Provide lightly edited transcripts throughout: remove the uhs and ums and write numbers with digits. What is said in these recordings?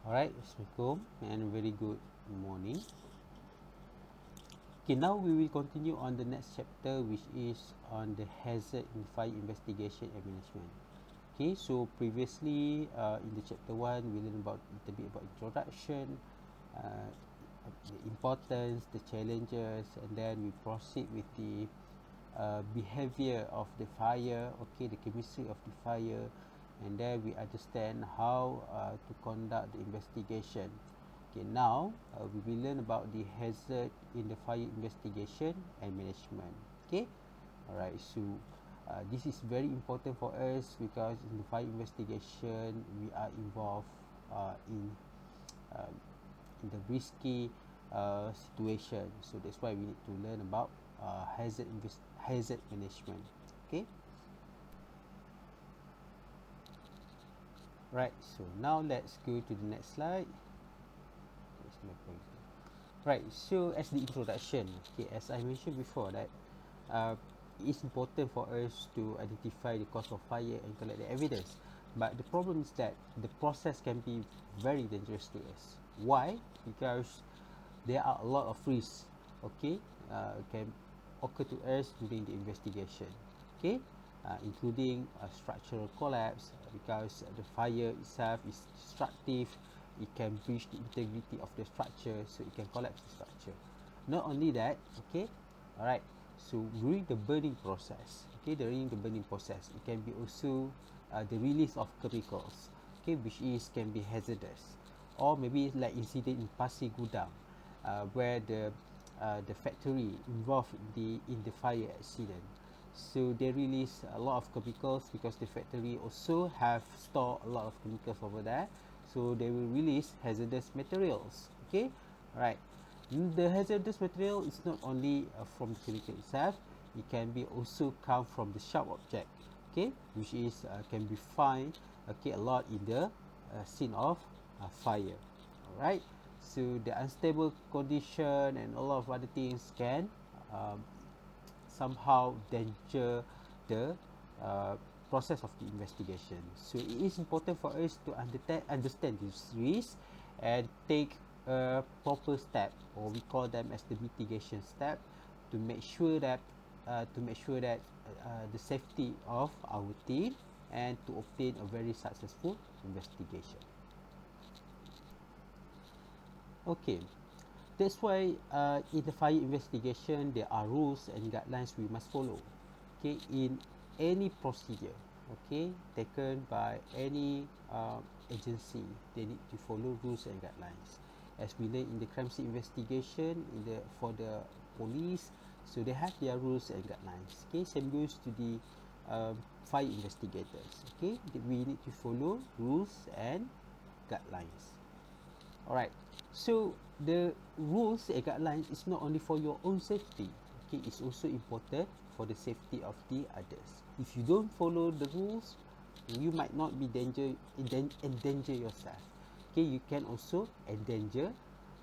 Alright, Assalamualaikum and very good morning. Okay, now we will continue on the next chapter, which is on the hazard in fire investigation and management. Okay, so previously in the chapter 1, we learned about a little bit about introduction, uh, the importance, the challenges, and then we proceed with the behavior of the fire, okay, the chemistry of the fire, and then we understand how to conduct the investigation. Okay, now we will learn about the hazard in the fire investigation and management. Okay, alright. So this is very important for us because in the fire investigation we are involved uh, in the risky situation. So that's why we need to learn about hazard management. Okay, right. So now let's go to the next slide. Where's my pointer? Right, so as the introduction, okay, as I mentioned before, that uh, it's important for us to identify the cause of fire and collect the evidence. But the problem is that the process can be very dangerous to us. Why? Because there are a lot of risks, okay, can occur to us during the investigation, okay, including structural collapse because the fire itself is destructive. It can breach the integrity of the structure, so it can collapse the structure. Not only that, okay, all right. So during the burning process, okay, during the burning process, it can be also the release of chemicals, okay, which is can be hazardous, or maybe like incident in Pasir Gudang, where the factory involved in the fire accident. So they release a lot of chemicals because the factory also have stored a lot of chemicals over there. So they will release hazardous materials. Okay, right. The hazardous material is not only from the chemical itself. It can be also come from the sharp object. Okay, which is can be found okay a lot in the scene of fire. Alright, so the unstable condition and a lot of other things can um, somehow danger the uh, process of the investigation. So it is important for us to understand this risk and take a proper step, or we call them as the mitigation step, to make sure that the safety of our team and to obtain a very successful investigation. Okay, that's why in the fire investigation there are rules and guidelines we must follow. Okay, in any procedure, okay, taken by any agency, they need to follow rules and guidelines. As we learn in the crime scene investigation, in the for the police, so they have their rules and guidelines. Okay, same goes to the fire investigators. Okay, we need to follow rules and guidelines. Alright, so the rules and guidelines is not only for your own safety, okay, it's also important for the safety of the others. If you don't follow the rules, you might not be endanger yourself. Okay, you can also endanger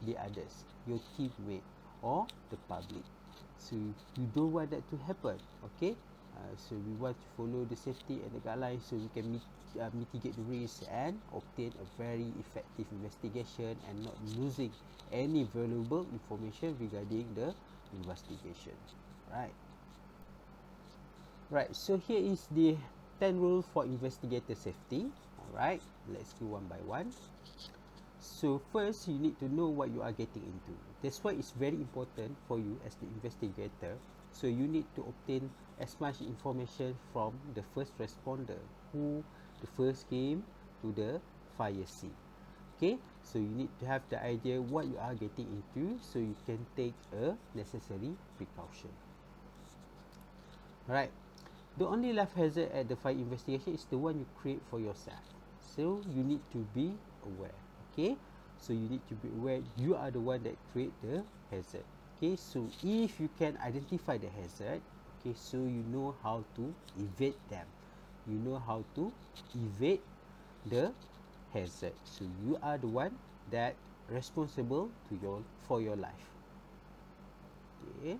the others, your teammate or the public. So you don't want that to happen. Okay, so we want to follow the safety and the guidelines so we can mitigate the risk and obtain a very effective investigation and not losing any valuable information regarding the investigation. Right. Right. So here is the 10 rules for investigator safety. All right. Let's go one by one. So first, you need to know what you are getting into. That's why it's very important for you as the investigator. So you need to obtain as much information from the first responder who the first came to the fire scene. Okay, so you need to have the idea what you are getting into so you can take a necessary precaution. Right. The only life hazard at the fire investigation is the one you create for yourself. So you need to be aware. Okay. So you need to be aware you are the one that create the hazard. Okay. So if you can identify the hazard, okay, so you know how to evade them. You know how to evade the hazard. So you are the one that responsible to your for your life. Okay.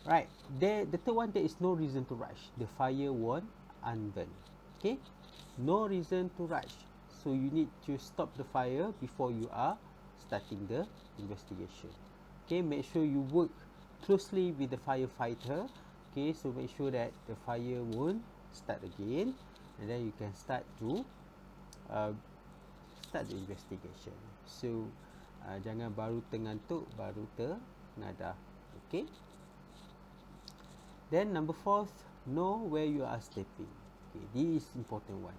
Right. The third one, there is no reason to rush. The fire won't unburn. Okay. No reason to rush. so you need to stop the fire before you are starting the investigation. Okay, make sure you work closely with the firefighter. Okay, so make sure that the fire won't start again, and then you can start to uh, start the investigation. So jangan baru terngantuk baru ternadah. Okay. Then number 4, know where you are stepping. Okay, this is important one.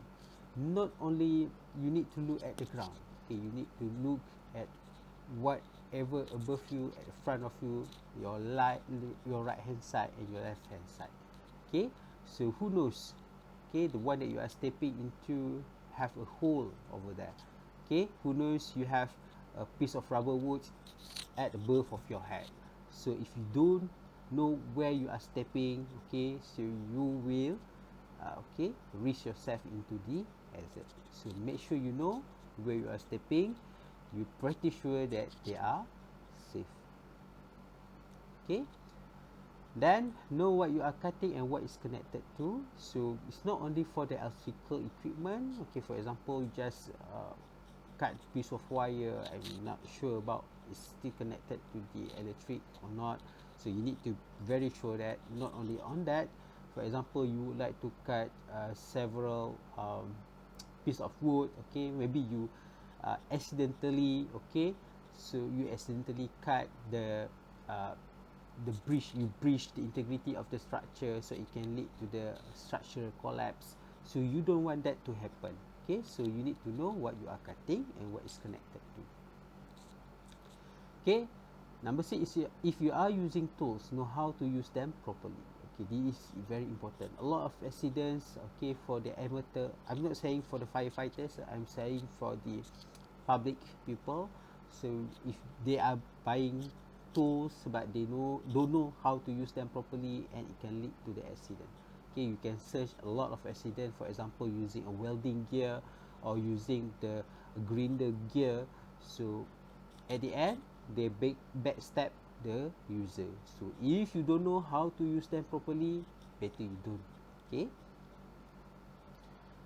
Not only you need to look at the ground. Okay, you need to look at whatever above you, at the front of you, your right hand side and your left hand side. Okay, so who knows? Okay, the one that you are stepping into have a hole over there. Okay, who knows you have a piece of rubber wood at above of your head. So if you don't know where you are stepping, okay, so you will okay, risk yourself into the hazard. So make sure you know where you are stepping. You're pretty sure that they are safe. Okay. Then know what you are cutting and what is connected to. So it's not only for the electrical equipment. Okay, for example, you just cut piece of wire and you're not sure about it's still connected to the electric or not. So you need to very sure that not only on that. For example, you would like to cut several piece of wood. Okay, maybe you accidentally, okay, so you accidentally cut the breach, you breach the integrity of the structure, so it can lead to the structural collapse. So you don't want that to happen. Okay, so you need to know what you are cutting and what is connected to. Okay, number 6 is if you are using tools, know how to use them properly. Okay, this is very important. A lot of accidents, okay, for the amateur, I'm not saying for the firefighters, I'm saying for the public people. So if they are buying tools but they don't know how to use them properly, and it can lead to the accident. Okay, you can search a lot of accident, for example using a welding gear or using the grinder gear. So at the end they backstab the user. So if you don't know how to use them properly, better you don't. Okay,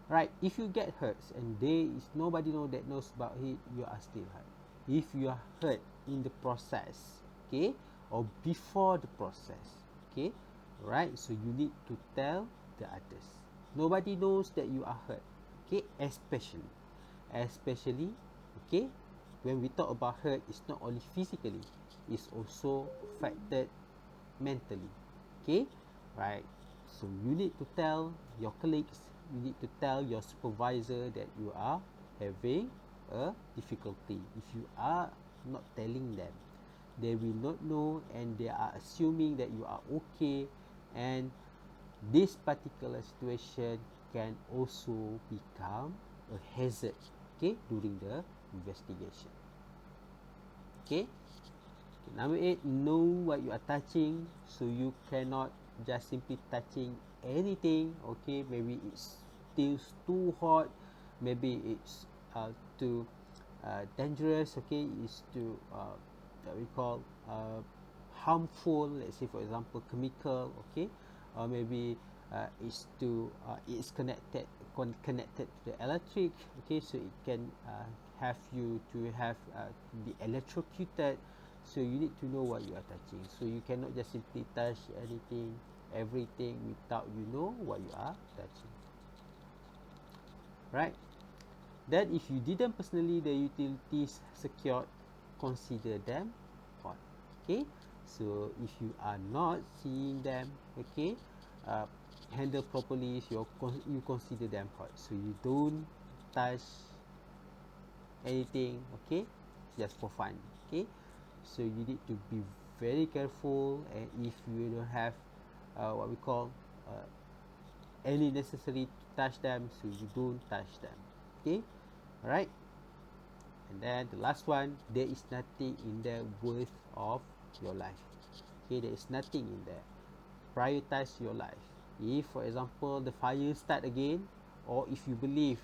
right, if you get hurt and there is nobody that knows about it, you are still hurt. If you are hurt in the process, okay, or before the process, okay, right, so you need to tell the others. Nobody knows that you are hurt. Okay, especially, okay, when we talk about hurt, it's not only physically, it's also affected mentally. Okay, right, so you need to tell your colleagues, you need to tell your supervisor that you are having a difficulty. If you are not telling them, they will not know and they are assuming that you are okay, and this particular situation can also become a hazard, okay, during the investigation. Okay, number 8, know what you are touching. So you cannot just simply touching anything. Okay, maybe it's still too hot, maybe it's too dangerous. Okay, it's too that we call harmful. Let's say for example chemical. Okay, or maybe it's connected to the electric. Okay, so it can have you to have be electrocuted. So you need to know what you are touching. So you cannot just simply touch anything, everything without you know what you are touching. Right? Then if you didn't personally the utilities secured, consider them hot. Okay? So if you are not seeing them, okay, handle properly, so you consider them hot. So you don't touch anything, okay, just for fun. Okay, so you need to be very careful, and if you don't have what we call any necessary to touch them, so you don't touch them. Okay, all right. And then the last one, there is nothing in there worth of your life. Okay, there is nothing in there. Prioritize your life. If for example the fire start again, or if you believe,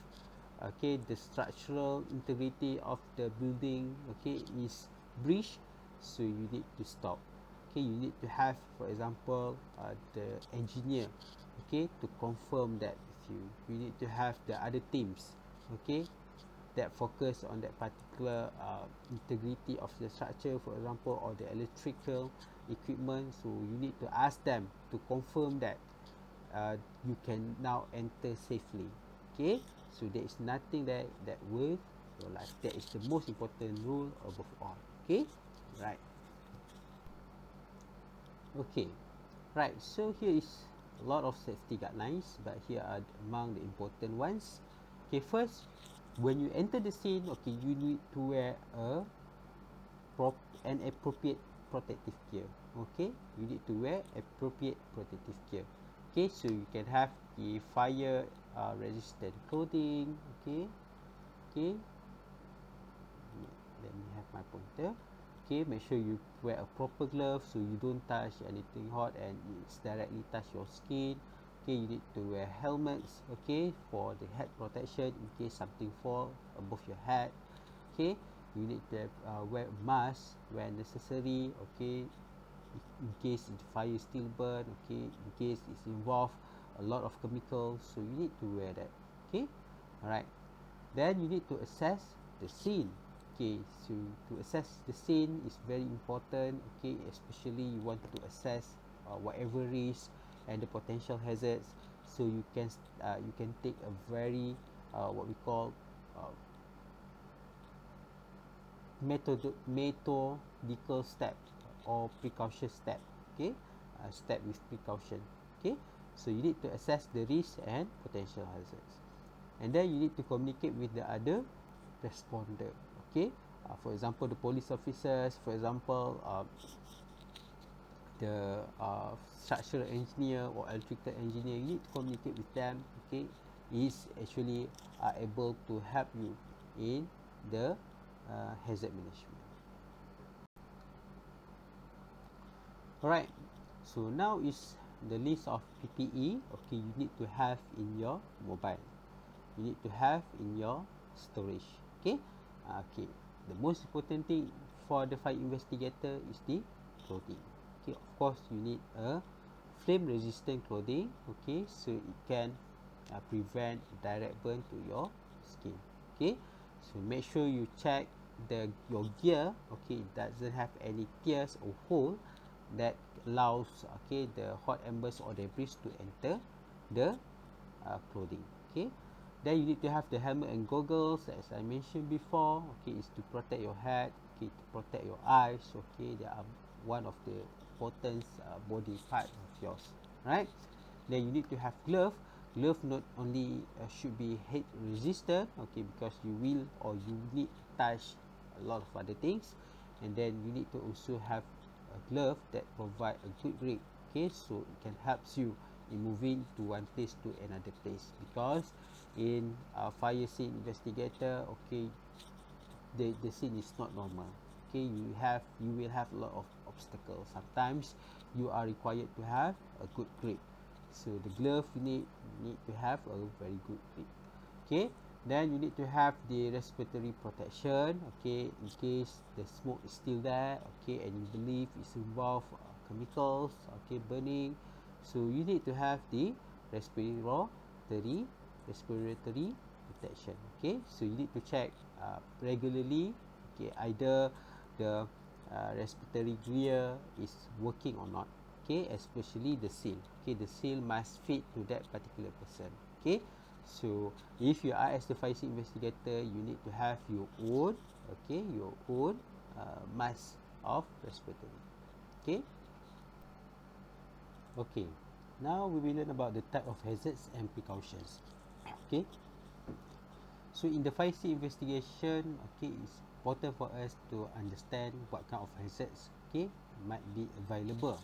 okay, the structural integrity of the building, okay, is breached, so you need to stop. Okay, you need to have, for example, the engineer, okay, to confirm that with you. You need to have the other teams, okay, that focus on that particular integrity of the structure, for example, or the electrical equipment. So you need to ask them to confirm that you can now enter safely. Okay, so there is nothing that will your life. That is the most important rule above all. Okay, right. Okay, right. So here is a lot of safety guidelines, but here are among the important ones. Okay, first, when you enter the scene, okay, you need to wear an appropriate protective gear. Okay, you need to wear appropriate protective gear. Okay, so you can have the fire resistant clothing. Okay, okay, let me have my pointer. Okay, make sure you wear a proper glove so you don't touch anything hot and it's directly touch your skin. Okay, you need to wear helmets, okay, for the head protection in case something fall above your head. Okay, you need to wear a mask when necessary. Okay, in case the fire still burn. Okay, in case it's involved a lot of chemicals, so you need to wear that. Okay, all right. Then you need to assess the scene. Okay, so to assess the scene is very important. Okay, especially you want to assess whatever risk and the potential hazards, so you can take a very what we call uh, methodical step or precaution step. Okay, step with precaution. Okay, so you need to assess the risk and potential hazards, and then you need to communicate with the other responder. Okay, for example, the police officers, for example, the structural engineer or electrical engineer, you need to communicate with them. Okay, is actually able to help you in the hazard management. Alright, so now is the list of PPE. Okay, you need to have in your mobile, you need to have in your storage. Okay, okay, the most important thing for the fire investigator is the clothing. Okay, of course you need a flame resistant clothing. Okay, so it can prevent direct burn to your skin. Okay, so make sure you check your gear. Okay, it doesn't have any tears or hole that allows, okay, the hot embers or debris to enter the clothing. Okay, then you need to have the helmet and goggles as I mentioned before. Okay, is to protect your head. Okay, to protect your eyes. Okay, they are one of the important body part of yours, right? Then you need to have glove not only should be heat resistant. Okay, because you will or you need to touch a lot of other things, and then you need to also have a glove that provide a good grip. Okay, so it can helps you in moving to one place to another place, because in fire scene investigator, okay, the scene is not normal. Okay, you will have a lot of obstacles. Sometimes you are required to have a good grip, so the glove you need to have a very good grip. Okay, then you need to have the respiratory protection. Okay, in case the smoke is still there, okay, and you believe it's involved chemicals, okay, burning, so you need to have the respiratory respiratory protection. Okay, so you need to check regularly. Okay, either the respiratory gear is working or not. Okay, especially the seal. Okay, the seal must fit to that particular person. Okay, so if you are as the fire scene investigator, you need to have your own, okay, your own mask of respiratory. Okay, okay, now we will learn about the type of hazards and precautions. Okay, so in the fire scene investigation, okay, it's important for us to understand what kind of hazards, okay, might be available.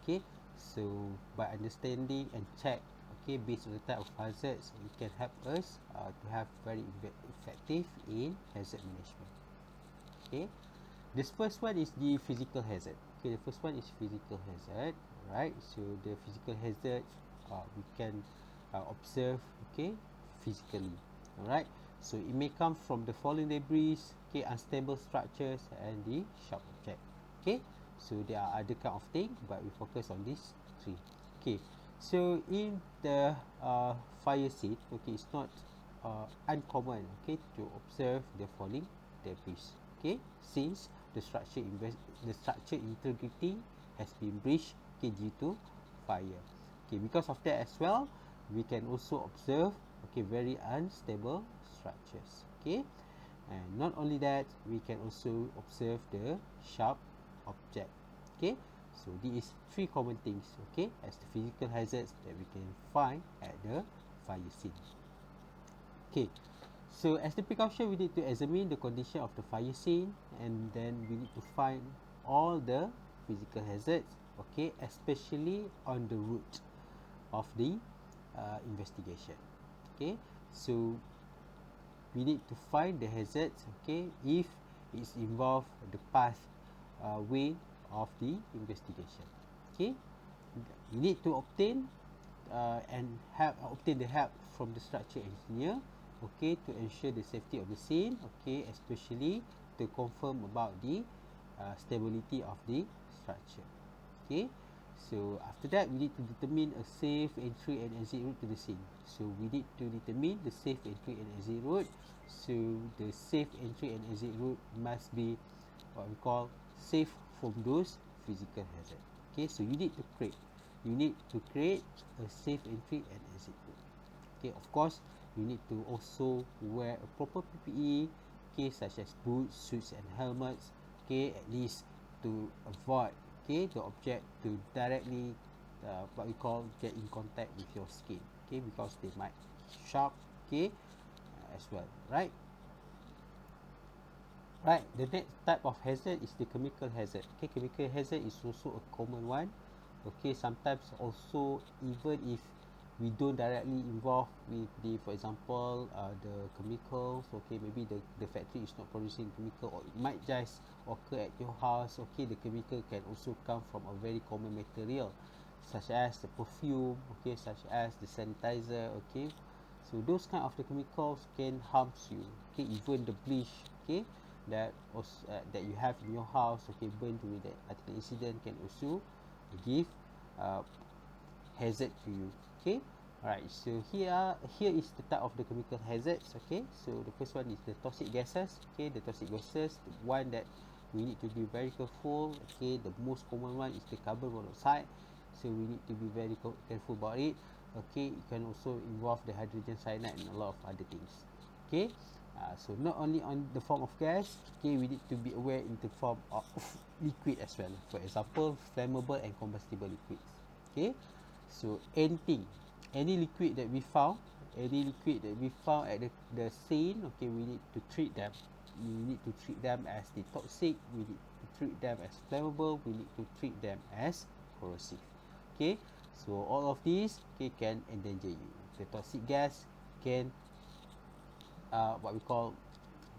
Okay, so by understanding and check, okay, based on the type of hazards, it can help us to have very effective in hazard management. Okay, this first one is the physical hazard. Okay, the first one is physical hazard, right? So the physical hazard we can observe, okay, physically. All right, so it may come from the falling debris, okay, unstable structures, and the sharp object. Okay, so there are other kind of thing, but we focus on these three. Okay, so in the fire scene, okay, it's not uncommon, okay, to observe the following debris, okay, since the structure integrity has been breached, okay, due to fire. Okay, because of that as well, we can also observe, okay, very unstable structures. Okay, and not only that, we can also observe the sharp object. Okay, so these three common things, okay, as the physical hazards that we can find at the fire scene. Okay, so as the precaution, we need to examine the condition of the fire scene, and then we need to find all the physical hazards, okay, especially on the route of the investigation. Okay, so we need to find the hazards, okay, if it's involved the path way of the investigation. Okay, you need to obtain obtain the help from the structure engineer, okay, to ensure the safety of the scene, okay, especially to confirm about the stability of the structure. Okay, so after that, we need to determine a safe entry and exit route to the scene. So we need to determine the safe entry and exit route. So the safe entry and exit route must be what we call safe from those physical hazard. Okay, so you need to create a safe entry and exit route. Okay, of course, you need to also wear a proper PPE, okay, such as boots, suits, and helmets, okay, at least to avoid, okay, the object to directly what we call get in contact with your skin, okay, because they might sharp, okay, as well, right? Right, the next type of hazard is the chemical hazard. Okay, chemical hazard is also a common one. Okay, sometimes also even if we don't directly involve with the, for example, the chemicals, okay, maybe the factory is not producing chemical, or it might just occur at your house. Okay, the chemical can also come from a very common material, such as the perfume, okay, such as the sanitizer, okay. So those kind of the chemicals can harms you, okay, even the bleach, okay, that you have in your house, okay, burned during that particular incident can also give uh, hazard to you. Okay, alright, so here is the type of the chemical hazards. Okay, so the first one is the toxic gases. Okay, the toxic gases, the one that we need to be very careful. Okay, the most common one is the carbon monoxide, so we need to be very careful about it. Okay, it can also involve the hydrogen cyanide and a lot of other things. Okay, so not only on the form of gas, okay, we need to be aware in the form of liquid as well. For example, flammable and combustible liquids. Okay, so any liquid that we found, at the scene, okay, we need to treat them. We need to treat them as the toxic. We need to treat them as flammable. We need to treat them as corrosive. Okay, so all of these, okay, can endanger you. The toxic gas can what we call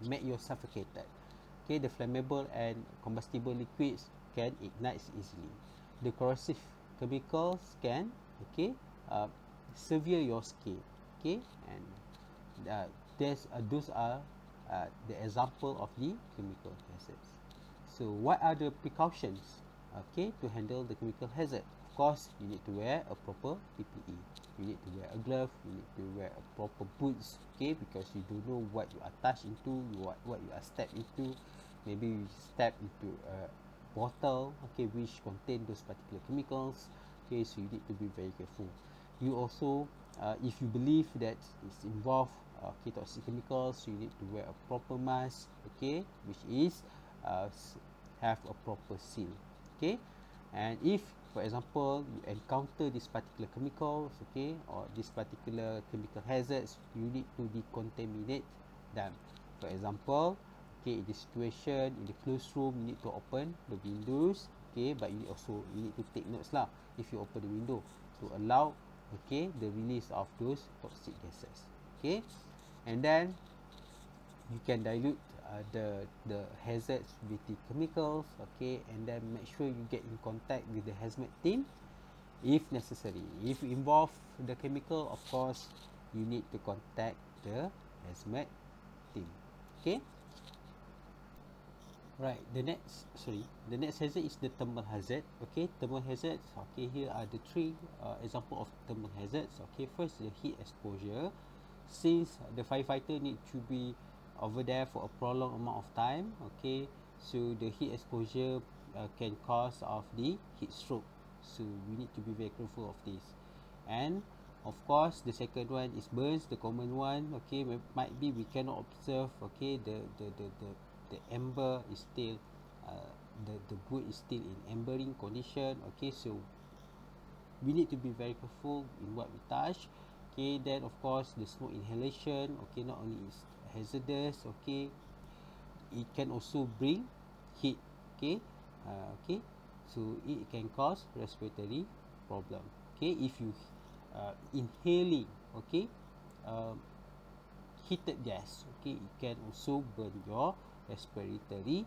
make you suffocated. Okay, the flammable and combustible liquids can ignite easily. The corrosive chemicals can, okay, severe your skin. Okay, and those are the example of the chemical hazards. So what are the precautions, okay, to handle the chemical hazard? Of course, you need to wear a proper PPE. You need to wear a glove. You need to wear a proper boots, okay, because you don't know what you are touched into, what you are stepped into. Maybe you step into a bottle, okay, which contain those particular chemicals. Okay, so you need to be very careful. You also, if you believe that it's involved okay, toxic chemicals, you need to wear a proper mask, okay, which is uh, have a proper seal. Okay, and if, for example, you encounter this particular chemicals, okay, or this particular chemical hazards, you need to decontaminate them. For example, okay, in the situation in the closed room, you need to open the windows, okay, but you need to take notes lah if you open the window to allow, okay, the release of those toxic gases. Okay, and then you can dilute the hazards with the chemicals, okay, and then make sure you get in contact with the hazmat team if necessary. If you involve the chemical, of course, you need to contact the hazmat team. Okay, right, the next hazard is the thermal hazard. Okay, thermal hazards, okay, here are the three example of thermal hazards. Okay, first, the heat exposure. since the firefighter need to be over there for a prolonged amount of time, okay, so the heat exposure can cause of the heat stroke, so we need to be very careful of this. And of course the second one is burns, the common one, okay, might be we cannot observe, okay, the ember is still the wood is still in embering condition, okay, so we need to be very careful in what we touch. Okay, then of course the smoke inhalation, okay, not only is hazardous, okay, it can also bring heat, okay, okay, so it can cause respiratory problem, okay, if you inhaling, okay, um, heated gas, okay, it can also burn your respiratory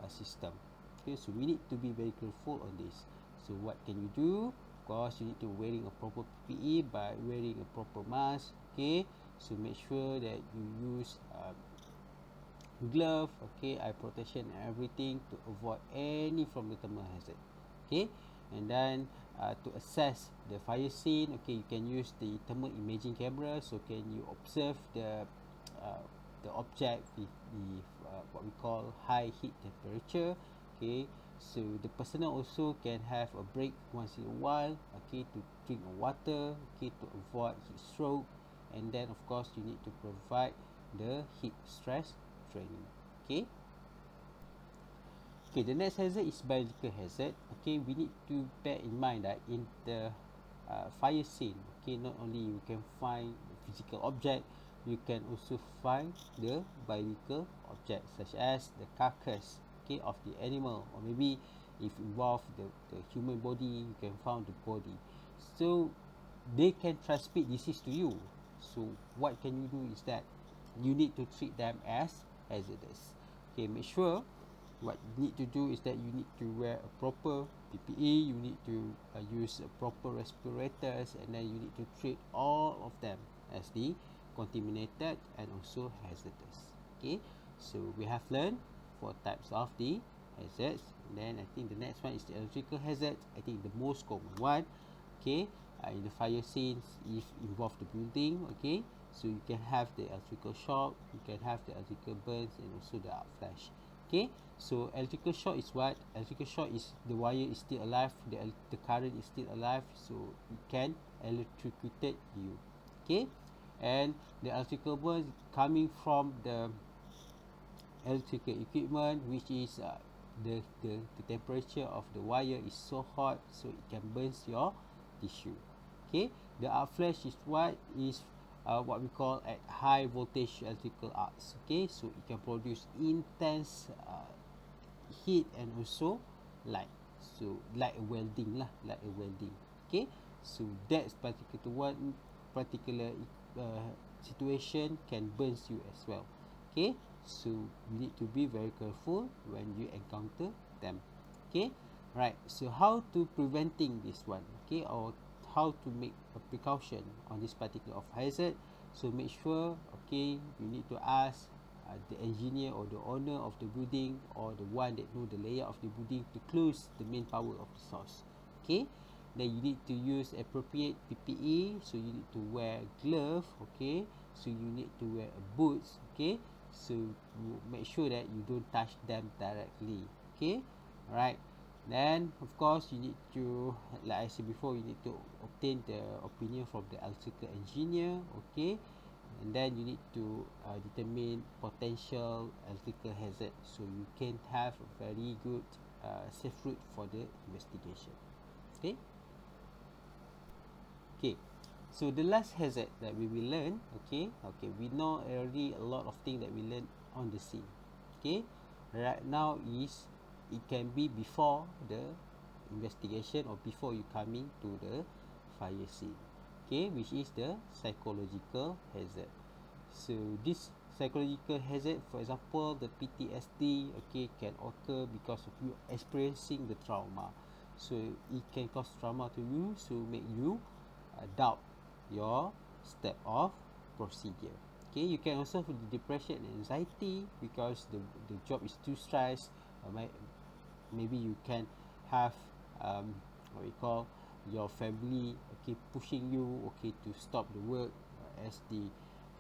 system, okay, so we need to be very careful on this. So what can you do? Of course you need to wearing a proper PPE by wearing a proper mask, okay, so make sure that you use glove, okay, eye protection and everything to avoid any from the thermal hazard, okay. And then to assess the fire scene, okay, you can use the thermal imaging camera, so can you observe uh, the object with the what we call high heat temperature, okay, so the personnel also can have a break once in a while, okay, to drink water, okay, to avoid heat stroke. And then of course you need to provide the heat stress training, okay. Okay, the next hazard is biological hazard. Okay, we need to bear in mind that in the fire scene, okay, not only you can find physical object, you can also find the biological object such as the carcass, okay, of the animal, or maybe if involve the human body, you can find the body. So they can transmit disease to you. So what can you do is that you need to treat them as hazardous. Okay, make sure what you need to do is that you need to wear a proper PPE, you need to use proper respirators, and then you need to treat all of them as the contaminated and also hazardous. Okay, so we have learned 4 types of the hazards. And then I think the next one is the electrical hazard. I think the most common one. Okay, in the fire scenes, if involve the building, okay, so you can have the electrical shock, you can have the electrical burns, and also the outflash. Okay, so electrical shock is what? Electrical shock is the wire is still alive, the current is still alive, so it can electrocute you. Okay, and the electrical burns coming from the electrical equipment, which is the temperature of the wire is so hot, so it can burn your tissue. Okay, the arc flash is what we call at high voltage electrical arcs. Okay, so it can produce intense heat and also light, so like a welding lah, like a welding. Okay, so that's particular situation can burn you as well. Okay, so you need to be very careful when you encounter them. Okay, right, so how to preventing this one, okay, or how to make a precaution on this particular of hazard. So make sure, okay, you need to ask the engineer or the owner of the building, or the one that know the layout of the building, to close the main power of the source. Okay, then you need to use appropriate PPE, so you need to wear glove, okay, so you need to wear boots, okay, so you make sure that you don't touch them directly. Okay, right, then of course you need to, like I said before, you need to obtain the opinion from the electrical engineer, okay, and then you need to determine potential electrical hazard, so you can have a very good safe route for the investigation. Okay, okay, so the last hazard that we will learn, okay, okay, we know already a lot of things that we learn on the scene. Okay, right now is, it can be before the investigation or before you coming to the fire scene, okay, which is the psychological hazard. So this psychological hazard, for example, the PTSD, okay, can occur because of you experiencing the trauma. So it can cause trauma to you, so make you doubt your step of procedure. Okay, you can also have the depression and anxiety because the job is too stressed. Maybe you can have what we call your family, okay, pushing you, okay, to stop the work as the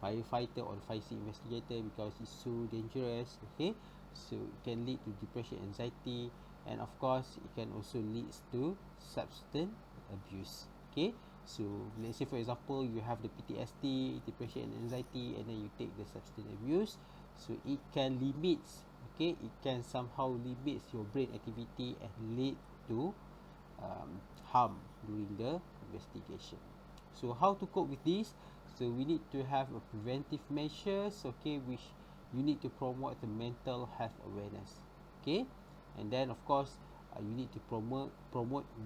firefighter or fire scene investigator because it's so dangerous. Okay, so it can lead to depression, anxiety, and of course it can also lead to substance abuse. Okay, so let's say for example you have the PTSD, depression and anxiety, and then you take the substance abuse, so it can limits, okay, it can somehow limits your brain activity and lead to harm during the investigation. So how to cope with this? So we need to have a preventive measures, okay, which you need to promote the mental health awareness, okay, and then of course you need to promote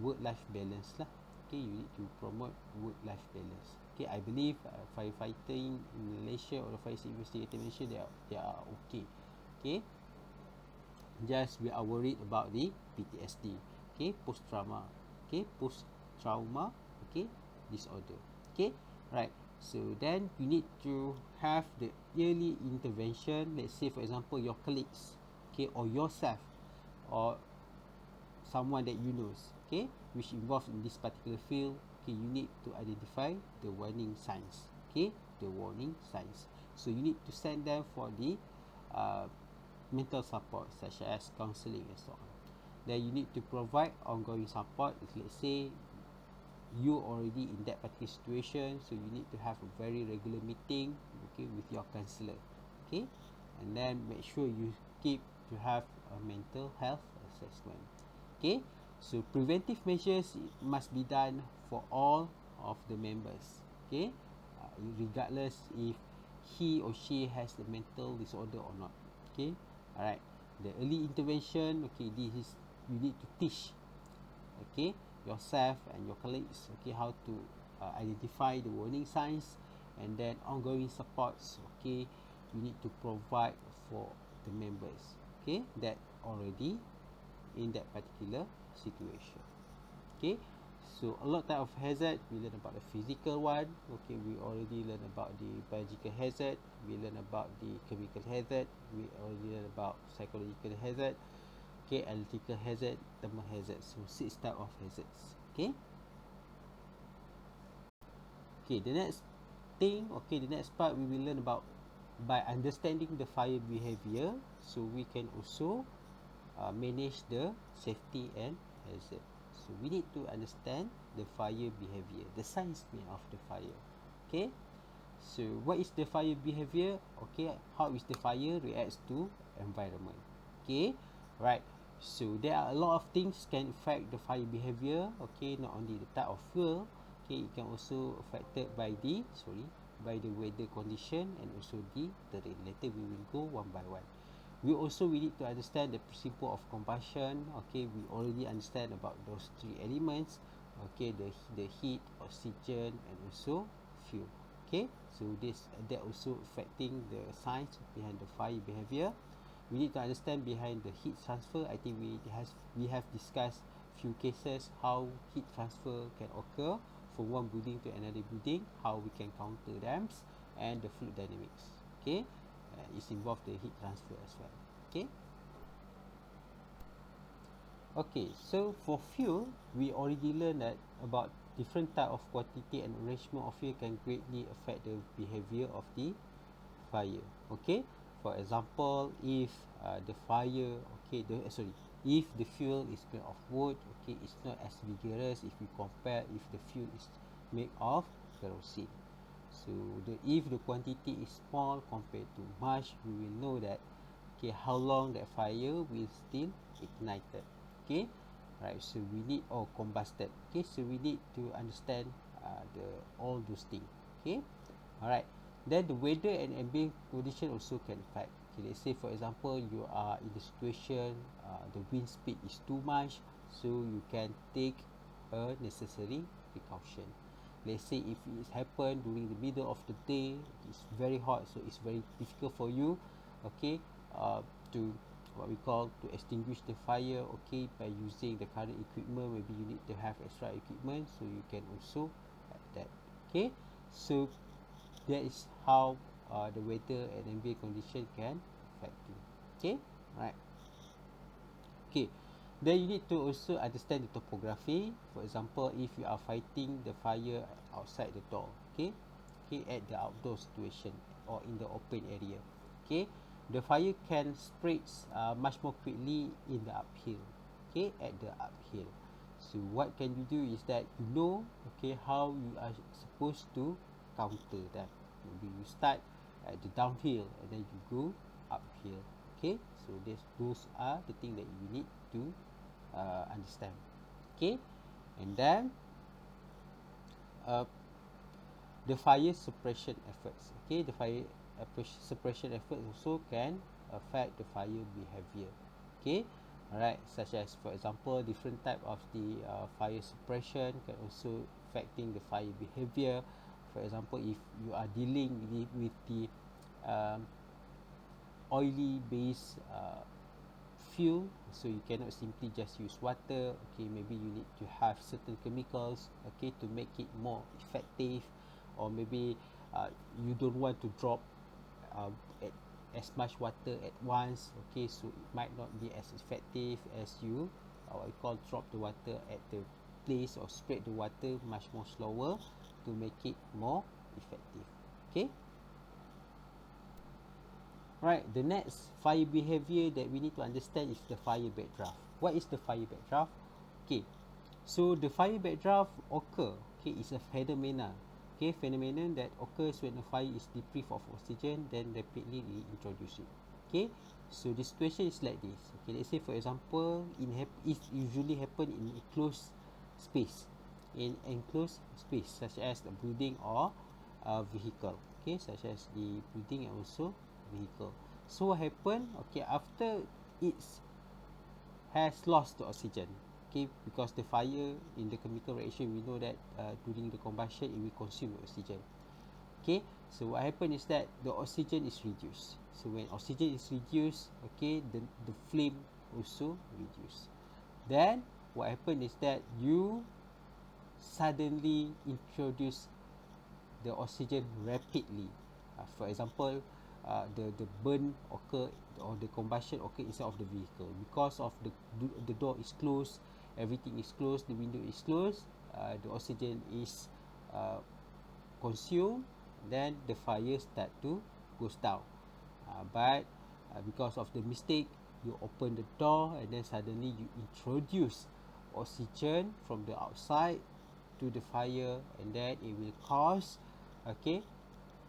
work-life balance lah. Okay, you need to promote work-life balance. Okay, I believe firefighting in Malaysia or the fire investigator in Malaysia, they are okay. Okay, just we are worried about the PTSD, okay, post trauma, okay, post trauma, okay, disorder. Okay, right, so then you need to have the early intervention. Let's say for example your colleagues, okay, or yourself, or someone that you know, okay, which involved in this particular field. Okay, you need to identify the warning signs, okay, the warning signs. So you need to send them for the uh, mental support such as counselling and so on. Then you need to provide ongoing support. If let's say you already in that particular situation, so you need to have a very regular meeting, okay, with your counsellor, okay, and then make sure you keep to have a mental health assessment. Okay, so preventive measures must be done for all of the members, okay, regardless if he or she has the mental disorder or not. Okay, alright, the early intervention, okay, this is you need to teach, okay, yourself and your colleagues, okay, how to identify the warning signs, and then ongoing supports, okay, you need to provide for the members, okay, that already in that particular situation. Okay, so a lot type of hazard. We learn about the physical one. Okay, we already learn about the biological hazard. We learn about the chemical hazard. We already learn about psychological hazard. Okay, analytical hazard, thermal hazard. So 6 type of hazards. Okay. Okay, the next thing. Okay, the next part we will learn about by understanding the fire behavior. So we can also manage the safety and hazard. So we need to understand the fire behavior, the science of the fire. Okay, so what is the fire behavior? Okay, how is the fire reacts to environment? Okay, right. So there are a lot of things can affect the fire behavior. Okay, not only the type of fuel. Okay, it can also affected by the by the weather condition and also the terrain. Later we will go one by one. We need to understand the principle of combustion. Okay, we already understand about those 3 elements. Okay, the heat, oxygen, and also fuel. Okay, so that also affecting the science behind the fire behavior. We need to understand behind the heat transfer. I think we have discussed few cases how heat transfer can occur from one building to another building, how we can counter them, and the fluid dynamics. Okay, it's involved the heat transfer as well. Okay. Okay, so for fuel, we already learned that about different type of quantity and arrangement of fuel can greatly affect the behavior of the fire. Okay, for example, if the fire, okay, if the fuel is made of wood, okay, it's not as vigorous if we compare if the fuel is made of kerosene. So if the quantity is small compared to much, we will know that, okay, how long that fire will still ignited. Okay, right, so we need combusted. Okay, so we need to understand the all those things. Okay, all right, then the weather and ambient condition also can affect. Okay, let's say for example you are in the situation the wind speed is too much, so you can take a necessary precaution. Let's say if it happen during the middle of the day, it's very hot, so it's very difficult for you, okay, to what we call to extinguish the fire, okay, by using the current equipment. Maybe you need to have extra equipment, so you can also have that. Okay, so that is how the weather and ambient condition can affect you. Okay, right. Okay, then you need to also understand the topography. For example, if you are fighting the fire outside the door, okay, okay, at the outdoor situation or in the open area. Okay, the fire can spread much more quickly in the uphill, okay, at the uphill. So what can you do is that you know, okay, how you are supposed to counter that. Maybe you start at the downhill and then you go uphill. Okay, so those are the things that you need to understand. Okay, and then uh, the fire suppression efforts. Okay, the fire suppression efforts also can affect the fire behavior. Okay, alright, such as for example different type of the fire suppression can also affecting the fire behavior. For example, if you are dealing with the um, oily based fuel, so you cannot simply just use water. Okay, maybe you need to have certain chemicals, okay, to make it more effective, or maybe you don't want to drop uh, at as much water at once, okay, so it might not be as effective as you what you call drop the water at the place or spread the water much more slower to make it more effective. Okay, right, the next fire behavior that we need to understand is the fire backdraft. What is the fire backdraft? Okay, so the fire backdraft occur, okay, is a phenomenon, okay, phenomenon that occurs when a fire is deprived of oxygen, then rapidly reintroduce it. Okay, so the situation is like this. Okay, let's say for example, it usually happen in enclosed space, in enclosed space such as the building or vehicle. Okay, such as the building and also vehicle. So what happen? Okay, after it has lost the oxygen, okay, because the fire in the chemical reaction, we know that during the combustion it will consume oxygen. Okay, so what happen is that the oxygen is reduced. So when oxygen is reduced, okay, the flame also reduce. Then what happen is that you suddenly introduce the oxygen rapidly. For example, the burn occur or the combustion occur inside of the vehicle because of the door is closed, everything is closed, the window is closed, the oxygen is uh, consumed, then the fire start to goes down. But because of the mistake, you open the door and then suddenly you introduce oxygen from the outside to the fire, and then it will cause, okay,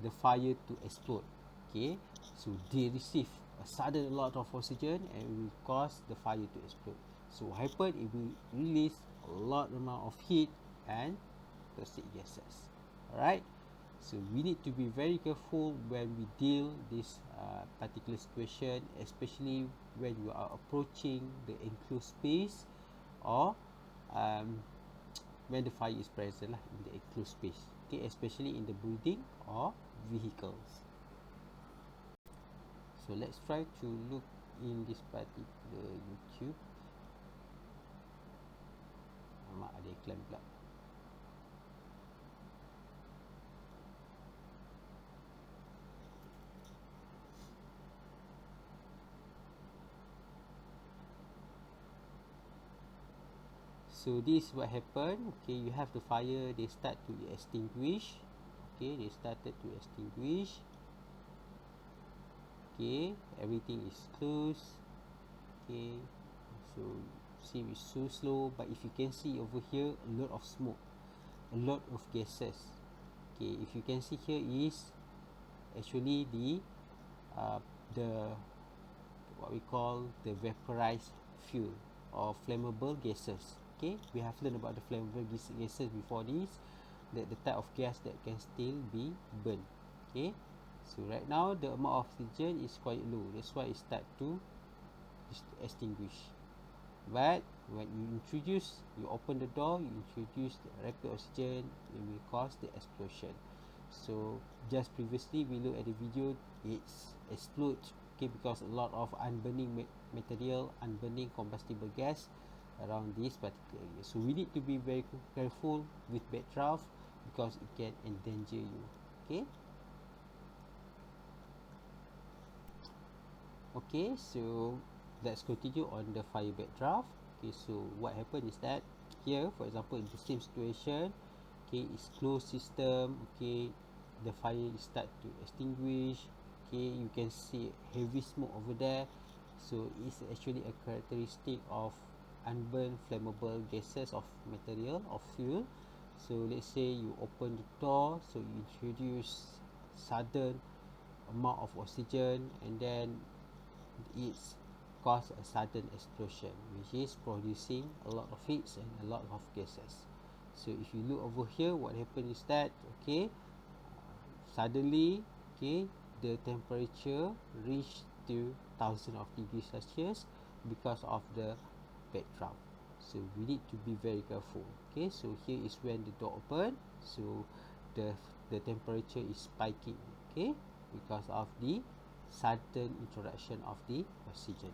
the fire to explode. Okay, so they receive a sudden lot of oxygen and it will cause the fire to explode. So what happen, it will release a lot amount of heat and toxic gases. Alright, so we need to be very careful when we deal this particular situation, especially when you are approaching the enclosed space or um, when the fire is present in the enclosed space. Okay, especially in the building or vehicles. So let's try to look in this particular YouTube. Ada iklan pula. So this is what happened. Okay, you have the fire, they start to extinguish. Okay, they started to extinguish. Okay, everything is closed. Okay, so see it's so slow, but if you can see over here, a lot of smoke, a lot of gases. Okay, if you can see here is actually the what we call the vaporized fuel or flammable gases. Okay, we have learned about the flammable gases before this, that the type of gas that can still be burned. Okay, so right now the amount of oxygen is quite low, that's why it start to extinguish. But when you open the door, you introduce the rapid oxygen, it will cause the explosion. So just previously we looked at the video, it's explode, okay, because a lot of unburning material, unburning combustible gas around this particular area. So we need to be very careful with backdraft because it can endanger you. Okay. Okay, so let's continue on the fire backdraft. Okay, so what happened is that here, for example, in the same situation, okay, it's closed system. Okay, the fire start to extinguish. Okay, you can see heavy smoke over there, so it's actually a characteristic of unburned flammable gases of material of fuel. So let's say you open the door, so you introduce sudden amount of oxygen, and then it's cause a sudden explosion, which is producing a lot of heats and a lot of gases. So if you look over here, what happened is that, okay, suddenly, okay, the temperature reached to thousands of degrees Celsius because of the backdraft. So we need to be very careful. Okay, so here is when the door open, so the the temperature is spiking. Okay, because of the sudden introduction of the oxygen.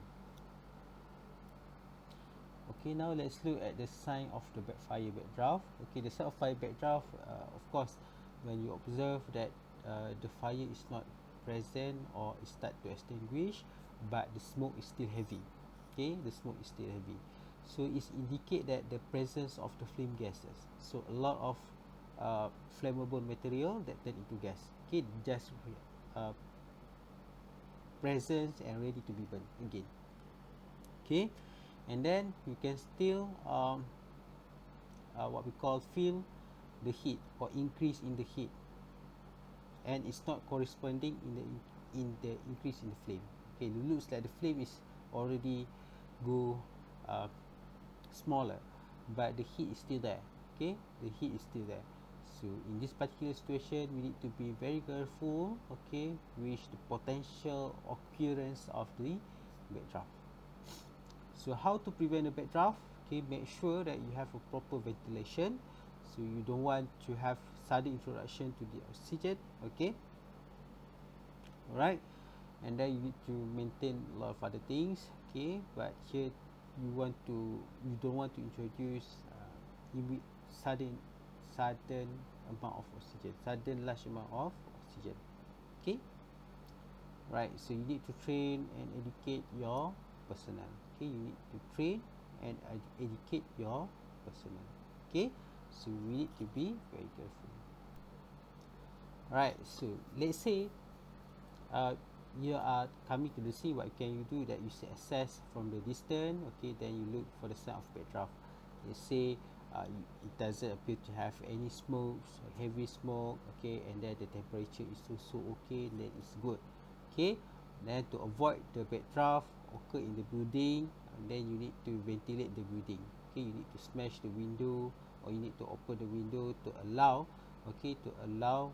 Okay, now let's look at the sign of the fire backdraft. Okay, the sign of fire backdraft, of course, when you observe that the fire is not present or it start to extinguish, but the smoke is still heavy. Okay, the smoke is still heavy. So it indicate that the presence of the flame gases. So a lot of flammable material that turn into gas. Okay, just uh, presence and ready to be burned again. Okay, and then you can still what we call feel the heat or increase in the heat, and it's not corresponding in the increase in the flame. Okay, it looks like the flame is already go uh, smaller, but the heat is still there. Okay, the heat is still there. So in this particular situation, we need to be very careful, okay, with the potential occurrence of the backdraft. So how to prevent the backdraft? Okay, make sure that you have a proper ventilation. So you don't want to have sudden introduction to the oxygen. Okay, alright, and then you need to maintain a lot of other things. Okay, but here you don't want to introduce sudden sudden amount of oxygen, sudden large amount of oxygen. Okay, right, so you need to train and educate your personnel. Okay, you need to train and educate your personnel. Okay, so we need to be very careful. Right, so let's say you are coming to the scene. What can you do? That you say assess from the distance. Okay, then you look for the sign of backdraft. Let's say it doesn't appear to have any smoke, heavy smoke. Okay, and then the temperature is also okay, then it's good. Okay, then to avoid the backdraft occur in the building, and then you need to ventilate the building. Okay, you need to smash the window, or you need to open the window to allow, okay, to allow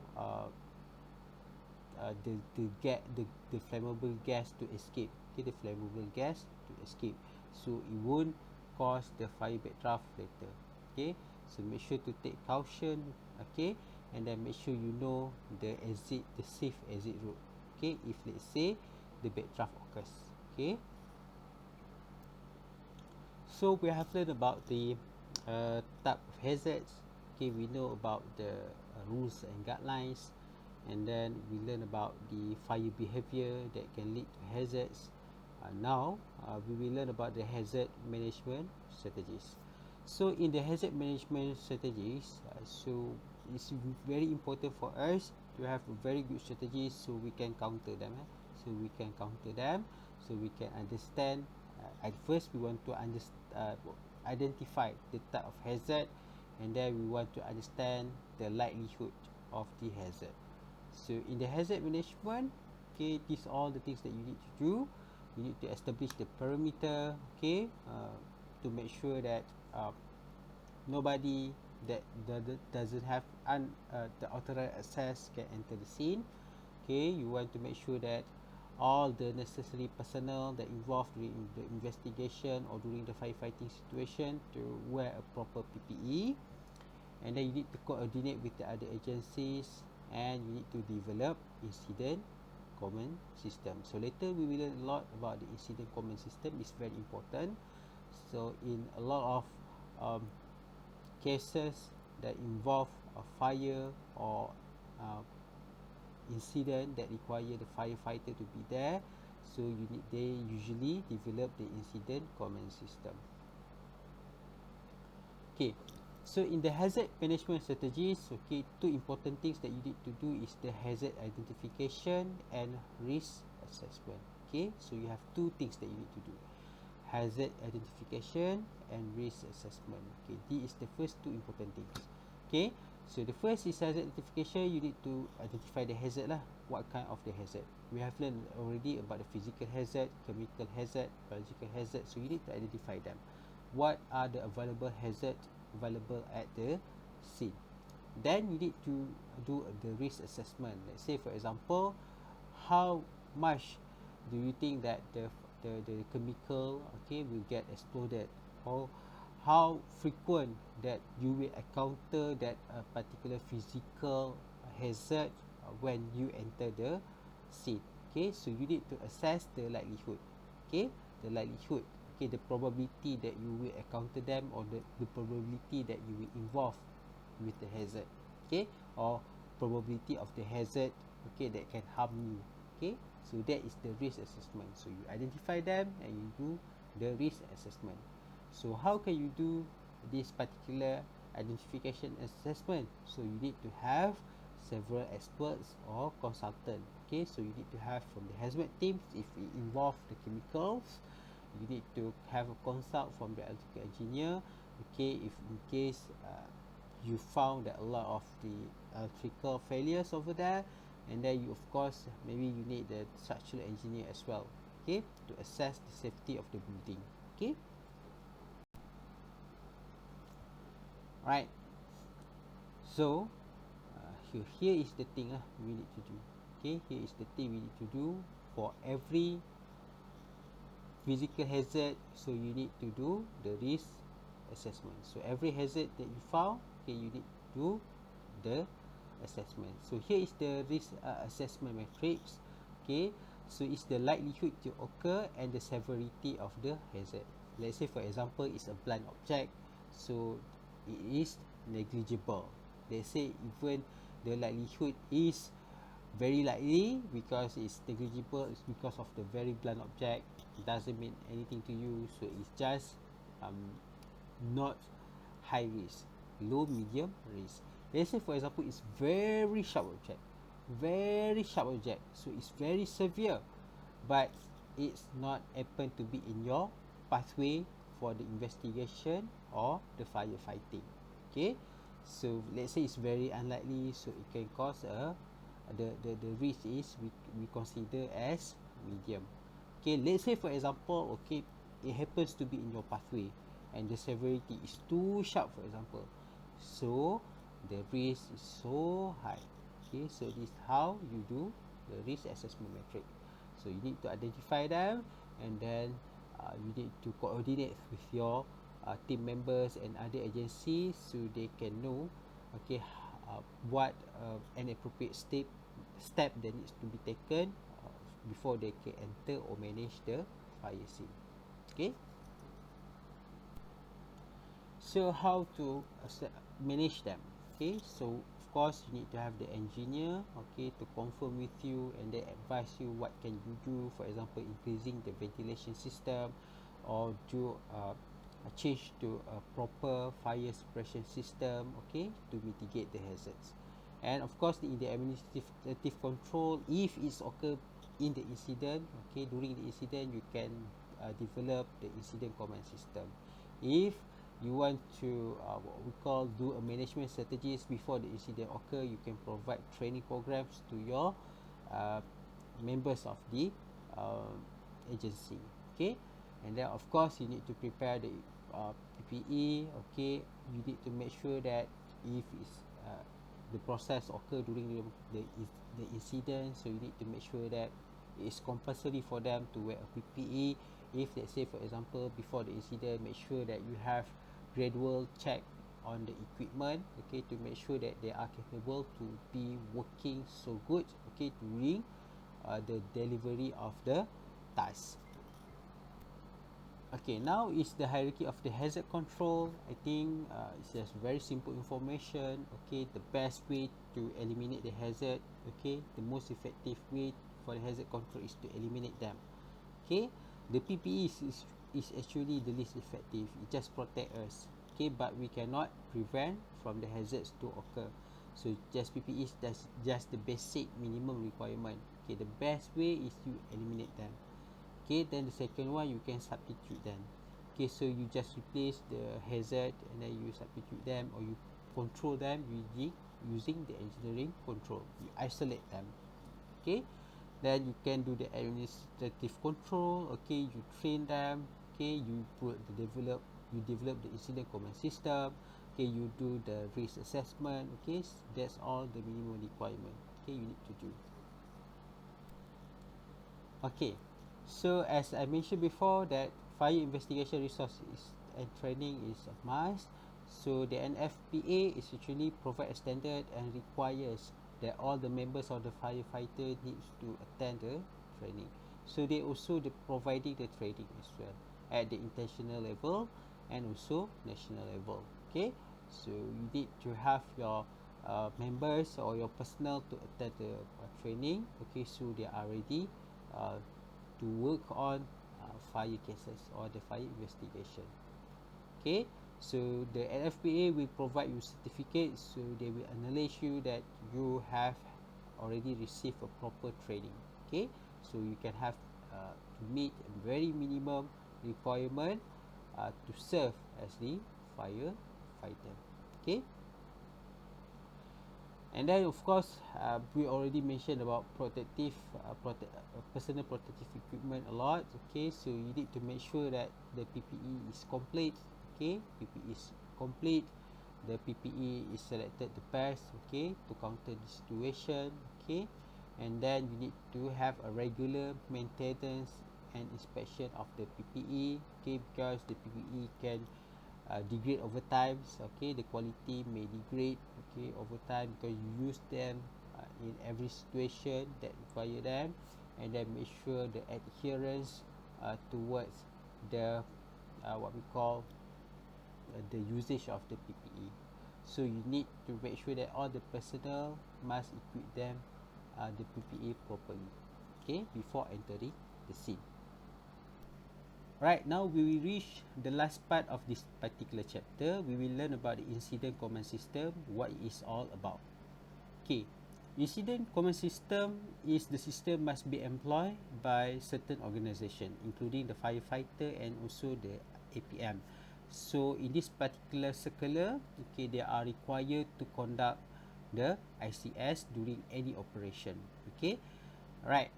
the flammable gas to escape. Okay, the flammable gas to escape, so it won't cause the fire backdraft later. Okay, so make sure to take caution. Okay, and then make sure you know the exit, the safe exit route. Okay, if let's say the backdraft occurs. Okay, so we have learned about the type of hazards. Okay, we know about the rules and guidelines, and then we learn about the fire behavior that can lead to hazards. Now we will learn about the hazard management strategies. So in the hazard management strategies, so it's very important for us to have a very good strategy, so we can counter them. So we can counter them, so we can understand. At first, we want to identify the type of hazard, and then we want to understand the likelihood of the hazard. So in the hazard management, okay, these are all the things that you need to do. You need to establish the perimeter, okay, to make sure that nobody that doesn't have the authorized access can enter the scene. Okay, you want to make sure that all the necessary personnel that involved during the investigation or during the firefighting situation to wear a proper PPE, and then you need to coordinate with the other agencies, and you need to develop incident command system. So later we will learn a lot about the incident command system. It's very important. So in a lot of cases that involve a fire or incident that require the firefighter to be there, so they usually develop the incident command system. Okay, So in the hazard management strategies, okay, two important things that you need to do is the hazard identification and risk assessment. Okay, so you have two things that you need to do: hazard identification and risk assessment. Okay, this is the first two important things. Okay, so the first is hazard identification. You need to identify the hazard lah. What kind of the hazard? We have learned already about the physical hazard, chemical hazard, biological hazard. So you need to identify them. What are the available hazard available at the scene? Then you need to do the risk assessment. Let's say, for example, how much do you think that the chemical, okay, will get exploded, or how frequent that you will encounter that particular physical hazard when you enter the scene. Okay, so you need to assess the likelihood. Okay, the likelihood, okay, the probability that you will encounter them, or the probability that you will involve with the hazard. Okay, or probability of the hazard, okay, that can harm you. Okay, so that is the risk assessment. So you identify them and you do the risk assessment. So how can you do this particular identification assessment? So you need to have several experts or consultant. Okay, so you need to have from the hazmat teams if it involve the chemicals. You need to have a consult from the electrical engineer. Okay, if in case you found that a lot of the electrical failures over there, and then you, of course, maybe you need the structural engineer as well, okay, to assess the safety of the building. Okay, right. So here is the thing we need to do. Okay, here is the thing we need to do for every physical hazard. So you need to do the risk assessment. So every hazard that you found, okay, you need to do the assessment. So here is the risk assessment matrix. Okay, so it's the likelihood to occur and the severity of the hazard. Let's say, for example, it's a blunt object, so it is negligible. Let's say even the likelihood is very likely because it's negligible, it's because of the very blunt object. It doesn't mean anything to you, so it's just not high risk, low medium risk. Let's say, for example, it's very sharp object, so it's very severe, but it's not happen to be in your pathway for the investigation or the firefighting. Okay, so let's say it's very unlikely, so it can cause the risk is we consider as medium. Okay, let's say, for example, okay, it happens to be in your pathway and the severity is too sharp, for example, so the risk is so high. Okay, so this is how you do the risk assessment metric. So you need to identify them, and then you need to coordinate with your team members and other agencies so they can know, okay, what an appropriate step that needs to be taken before they can enter or manage the fire scene. Okay, so how to manage them? Okay, so of course you need to have the engineer, okay, to confirm with you and then advise you what can you do. For example, increasing the ventilation system, or do a change to a proper fire suppression system, okay, to mitigate the hazards. And of course, in the administrative control, if it's occur in the incident, okay, during the incident, you can develop the incident command system. If you want to what we call do a management strategies before the incident occur, you can provide training programs to your uh, members of the agency. Okay, and then of course you need to prepare the PPE. Okay, you need to make sure that if it's the process occur during the incident, so you need to make sure that it's compulsory for them to wear a PPE. If let's say, for example, before the incident, make sure that you have gradual check on the equipment, okay, to make sure that they are capable to be working so good, okay, during the delivery of the task. Okay, now is the hierarchy of the hazard control. I think it's just very simple information. Okay, the best way to eliminate the hazard, okay, the most effective way for the hazard control is to eliminate them. Okay, the PPE is actually the least effective. It just protect us. okay, but we cannot prevent from the hazards to occur. So just PPE is just the basic minimum requirement. Okay, the best way is you eliminate them. Okay, then the second one you can substitute them. Okay, so you just replace the hazard and then you substitute them, or you control them using the engineering control. You isolate them. Okay, then you can do the administrative control. Okay, you train them. Okay, you develop the incident command system. Okay, you do the risk assessment. Okay, that's all the minimum requirement. Okay, you need to do. Okay, so as I mentioned before, that fire investigation resources and training is a must. So the NFPA is actually provide a standard and requires that all the members of the firefighter needs to attend the training. So they also providing the training as well at the international level and also national level. Okay, so you need to have your members or your personnel to attend the training. Okay, so they are ready uh, to work on fire cases or the fire investigation. Okay, so the NFPA will provide you certificates, so they will acknowledge you that you have already received a proper training. Okay, so you can have to meet a very minimum requirement to serve as the firefighter. Okay, and then of course we already mentioned about personal protective equipment a lot. Okay, so you need to make sure that the PPE is complete. Okay, PPE is complete, the PPE is selected the best, okay, to counter the situation. Okay, and then you need to have a regular maintenance and inspection of the PPE. Okay, because the PPE can degrade over time. Okay, the quality may degrade, okay, over time because you use them in every situation that require them, and then make sure the adherence towards the what we call the usage of the PPE. So you need to make sure that all the personnel must equip them the PPE properly, okay, before entering the scene. Right, now we will reach the last part of this particular chapter. We will learn about the incident command system, what it is all about. Okay, incident command system is the system must be employed by certain organisation, including the firefighter and also the APM. So in this particular circular, okay, they are required to conduct the ICS during any operation. Okay, right.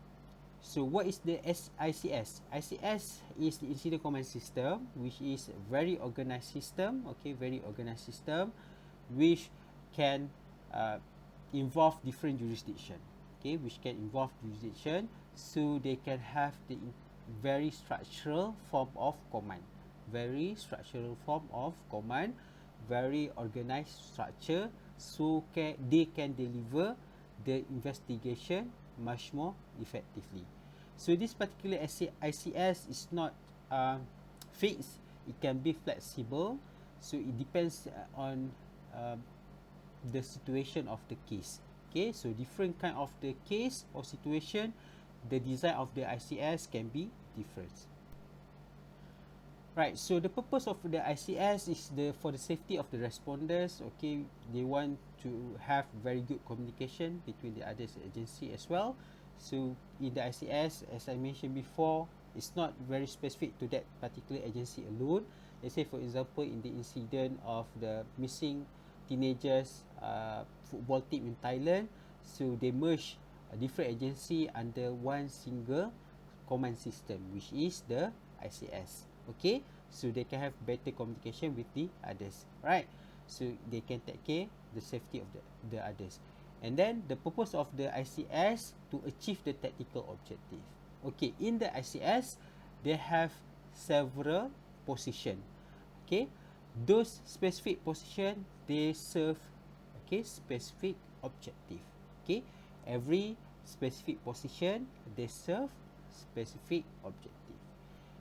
So what is the ICS? ICS is the incident command system, which is a very organized system. Okay, very organized system, which can involve different jurisdiction. Okay, which can involve jurisdiction, so they can have the very structural form of command. Very structural form of command, very organized structure, so they can deliver the investigation much more effectively. So this particular ICS is not fixed, it can be flexible, so it depends on the situation of the case. Okay, so different kind of the case or situation, the design of the ICS can be different. Right, so the purpose of the ICS is for the safety of the responders. Okay, they want to have very good communication between the other agency as well. So in the ICS, as I mentioned before, it's not very specific to that particular agency alone. Let's say, for example, in the incident of the missing teenagers football team in Thailand, so they merge a different agency under one single command system, which is the ICS. Okay, so they can have better communication with the others, right? So they can take care the safety of the others. And then the purpose of the ICS to achieve the technical objective. Okay, in the ICS, they have several position. Okay, those specific position, they serve, okay, specific objective. Okay, every specific position, they serve specific objective.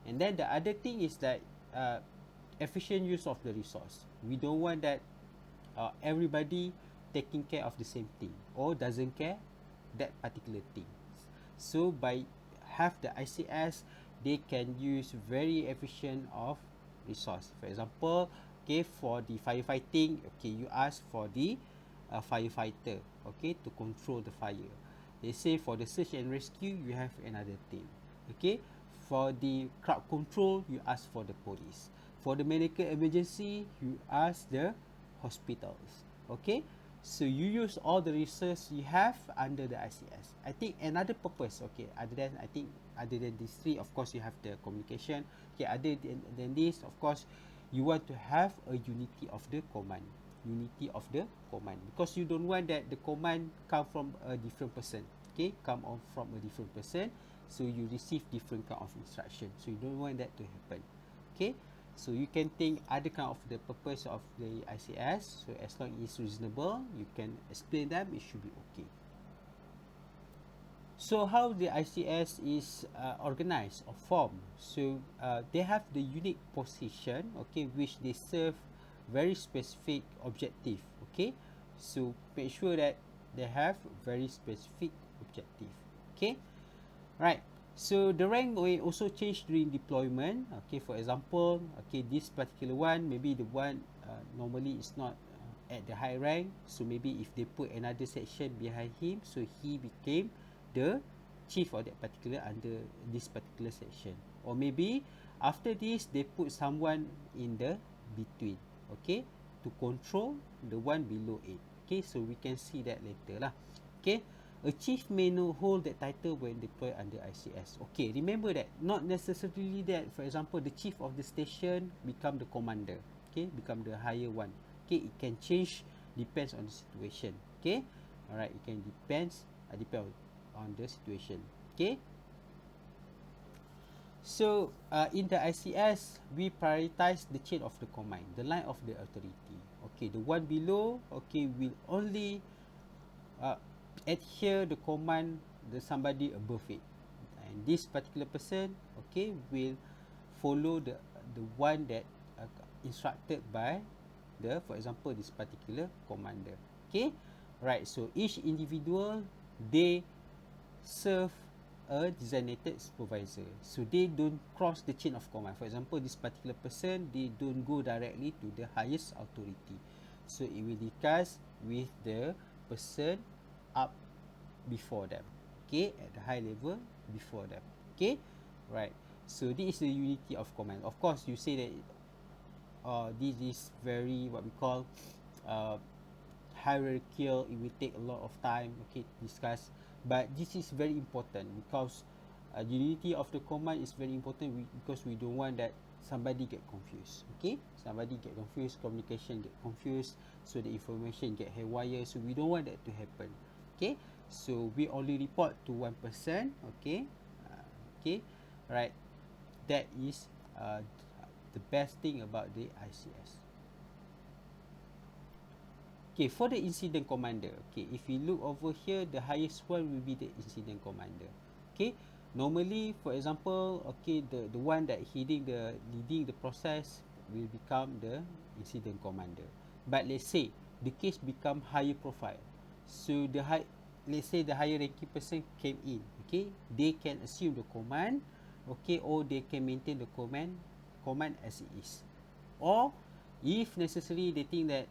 And then the other thing is that efficient use of the resource. We don't want that everybody taking care of the same thing or doesn't care that particular thing. So by have the ICS, they can use very efficient of resource. For example, Okay, for the firefighting, okay, you ask for the firefighter, okay, to control the fire. They say for the search and rescue, you have another team. Okay, for the crowd control, you ask for the police. For the medical emergency, you ask the hospitals. Okay, so you use all the resources you have under the ICS. I think another purpose, okay, other than these three, of course, you have the communication. Okay, other than this, of course, you want to have a unity of the command. Unity of the command, because you don't want that the command come from a different person. Okay, come on from a different person, so you receive different kind of instruction, so you don't want that to happen. Okay, so you can think other kind of the purpose of the ICS, so as long as it's reasonable, you can explain them, it should be okay. So how the ICS is organized or formed? So they have the unique position, okay, which they serve very specific objective. Okay, so make sure that they have very specific objective. Okay, right. So the rank will also change during deployment. Okay, for example, okay, this particular one, maybe the one normally is not at the high rank. So maybe if they put another section behind him, so he became the chief of that particular under this particular section. Or maybe after this, they put someone in the between. Okay, to control the one below it. Okay, so we can see that later lah. Okay. A chief may not hold that title when deployed under ICS. Okay, remember that not necessarily that, for example, the chief of the station become the commander. Okay, become the higher one. Okay, it can change, depends on the situation. Okay, alright, it can depend on the situation. Okay. So in the ICS, we prioritize the chain of the command, the line of the authority. Okay, the one below, okay, will only adhere the command the somebody above it, and this particular person, okay, will follow the one that instructed by the, for example, this particular commander. Okay, right. So each individual, they serve a designated supervisor, so they don't cross the chain of command. For example, this particular person, they don't go directly to the highest authority, so it will discuss with the person up before them. Okay, at the high level before them. Okay, right. So this is the unity of command. Of course, you say that this is very what we call uh, hierarchical. It will take a lot of time, okay, to discuss, but this is very important because unity of the command is very important, because we don't want that somebody get confused. Okay, somebody get confused, communication get confused, so the information get haywire, so we don't want that to happen. Okay, so we only report to one person. Okay, okay, right. That is the best thing about the ICS. Okay, for the incident commander, okay, if you look over here, the highest one will be the incident commander. Okay, normally, for example, okay, the one that leading the process will become the incident commander. But let's say the case become higher profile, so let's say the higher ranking person came in, okay, they can assume the command, okay, or they can maintain the command as it is, or if necessary they think that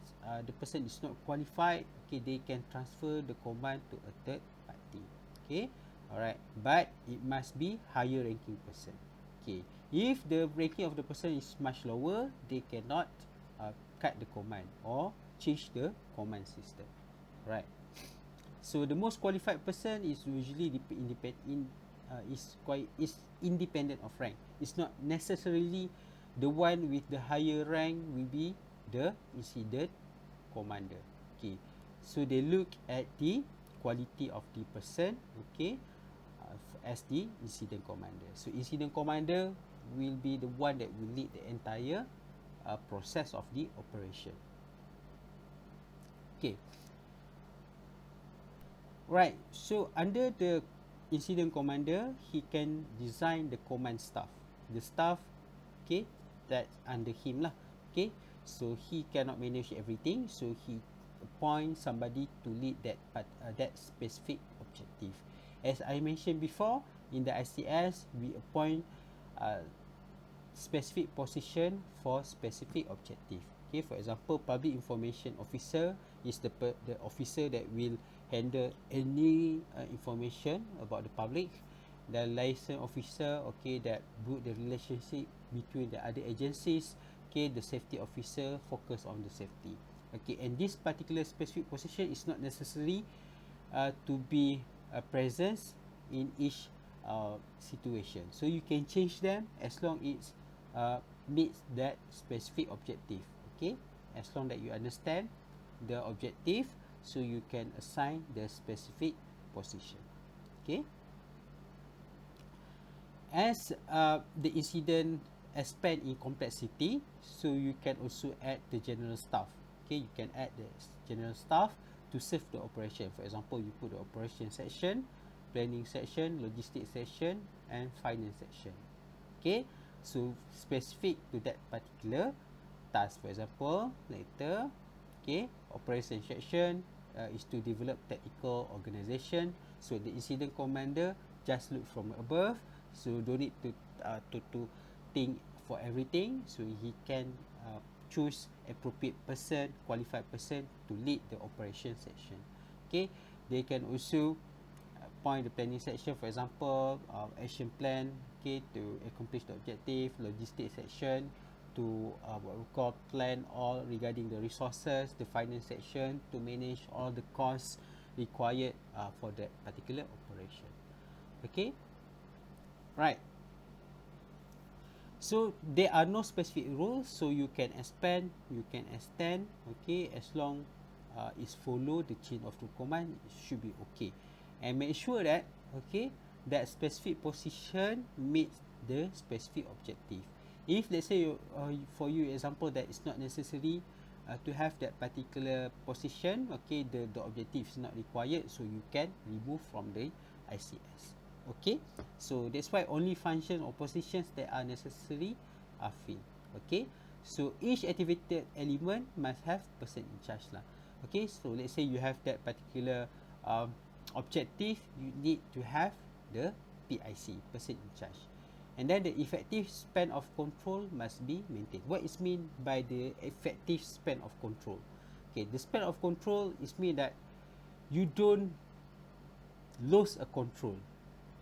the person is not qualified, okay, they can transfer the command to a third party. Okay, alright, but it must be higher ranking person. Okay, if the ranking of the person is much lower, they cannot cut the command or change the command system. Right. So the most qualified person is usually is independent of rank. It's not necessarily the one with the higher rank will be the incident commander. Okay, so they look at the quality of the person, okay, as the incident commander. So incident commander will be the one that will lead the entire process of the operation. Okay, right. So under the incident commander, he can design the command staff, the staff, okay, that's under him lah. Okay, so he cannot manage everything, so he appoint somebody to lead that specific objective. As I mentioned before, in the ICS, we appoint specific position for specific objective. Okay, for example, public information officer is the officer that will handle any information about the public. The liaison officer, okay, that build the relationship between the other agencies. Okay, the safety officer focus on the safety. Okay, and this particular specific position is not necessary to be a presence in each situation. So you can change them as long it meets that specific objective. Okay, as long that you understand the objective, so you can assign the specific position. Okay, as the incident expand in complexity, so you can also add the general staff. Okay, you can add the general staff to serve the operation. For example, you put the operation section, planning section, logistics section, and finance section. Okay, so specific to that particular task. For example, later, okay, operation section is to develop technical organization. So the incident commander just look from above, so don't need to think for everything. So he can choose appropriate person, qualified person to lead the operation section. Okay, they can also point the planning section, for example, action plan, okay, to accomplish the objective. Logistics section to what we call plan all regarding the resources. The finance section to manage all the costs required for that particular operation. Okay, right. So there are no specific rules, so you can expand, you can extend. Okay, as long is follow the chain of the command, it should be okay. And make sure that, okay, that specific position meets the specific objective. If let's say for you example that it's not necessary to have that particular position, okay, the objective is not required, so you can remove from the ICS. Okay, so that's why only function or positions that are necessary are filled. Okay, so each activated element must have person in charge lah. Okay, so let's say you have that particular objective, you need to have the PIC, person in charge, and then the effective span of control must be maintained. What is mean by the effective span of control? Okay, the span of control is mean that you don't lose a control.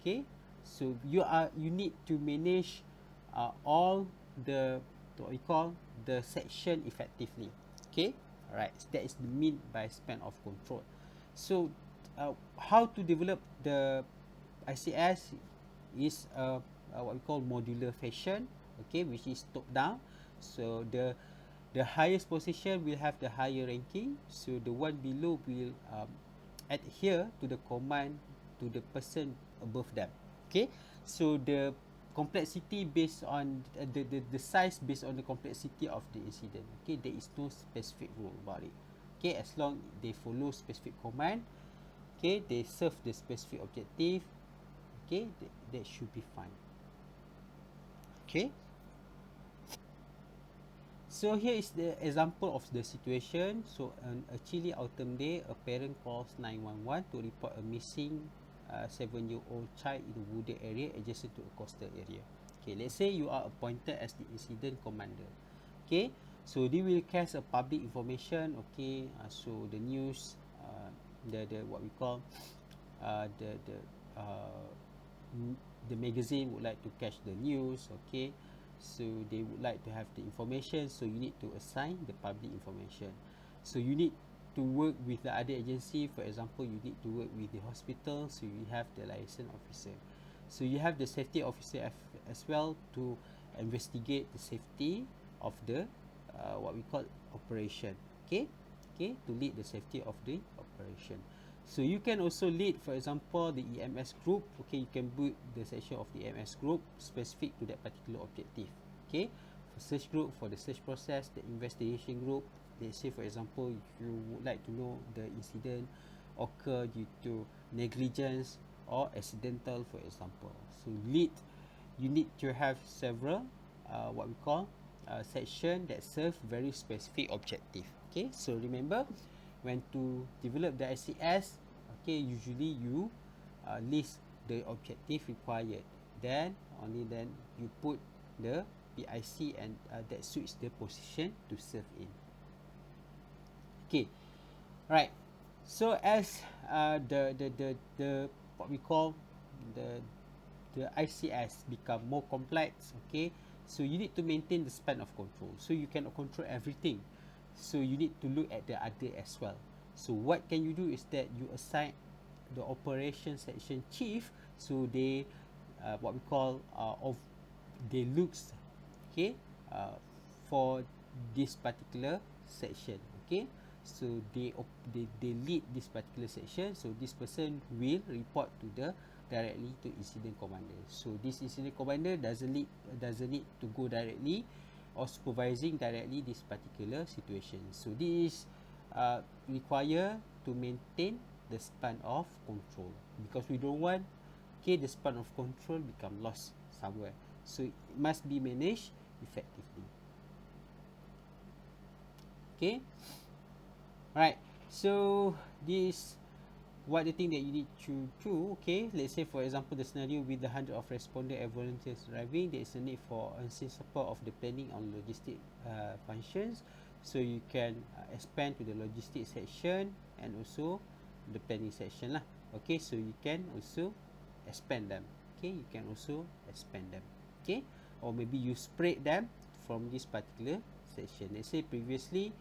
Okay, so you need to manage all the what we call the section effectively. Okay, alright, that is the mean by span of control. So how to develop the ICS is what we call modular fashion. Okay, which is top down. So the highest position will have the higher ranking, so the one below will adhere to the command to the person above them. Okay, so the complexity based on the size based on the complexity of the incident. Okay, there is no specific rule about it. Okay, as long they follow specific command, okay, they serve the specific objective, okay, that should be fine. Okay, so here is the example of the situation. So on a chilly autumn day, a parent calls 911 to report a missing 7-year-old child in a wooded area adjacent to a coastal area. Okay, let's say you are appointed as the incident commander. Okay, so they will cast a public information. Okay, so the news, the what we call uh, the magazine would like to catch the news. Okay, so they would like to have the information, so you need to assign the public information. So you need to work with the other agency. For example, you need to work with the hospital, so you have the liaison officer. So you have the safety officer as well to investigate the safety of the what we call operation. Okay, okay, to lead the safety of the operation. So you can also lead, for example, the EMS group. Okay, you can build the section of the EMS group specific to that particular objective. Okay, for search group, for the search process, the investigation group. Let's say, for example, you would like to know the incident occur due to negligence or accidental, for example. So lead, you need to have several what we call section that serve very specific objective. Okay, so remember, when to develop the ICS, okay, usually you list the objective required, then only then you put the PIC and that suits the position to serve in. Okay, right. So as the what we call the ICS become more complex, okay, so you need to maintain the span of control. So you cannot control everything. So you need to look at the other as well. So what can you do is that you assign the operation section chief, so they what we call of they looks, okay, for this particular section, okay. So they lead this particular section, so this person will report to the directly to incident commander. So this incident commander doesn't need to go directly or supervising directly this particular situation. So this require to maintain the span of control, because we don't want, okay, the span of control become lost somewhere. So it must be managed effectively. Okay, right. So this what the thing that you need to do. Okay, let's say for example the scenario with the 100 of respondent and volunteers arriving, there is a need for unseen support of the planning on logistic functions. So you can expand to the logistic section and also the planning section lah. Okay, so you can also expand them. Okay, you can also expand them. Okay, or maybe you spread them from this particular section. Let's say previously,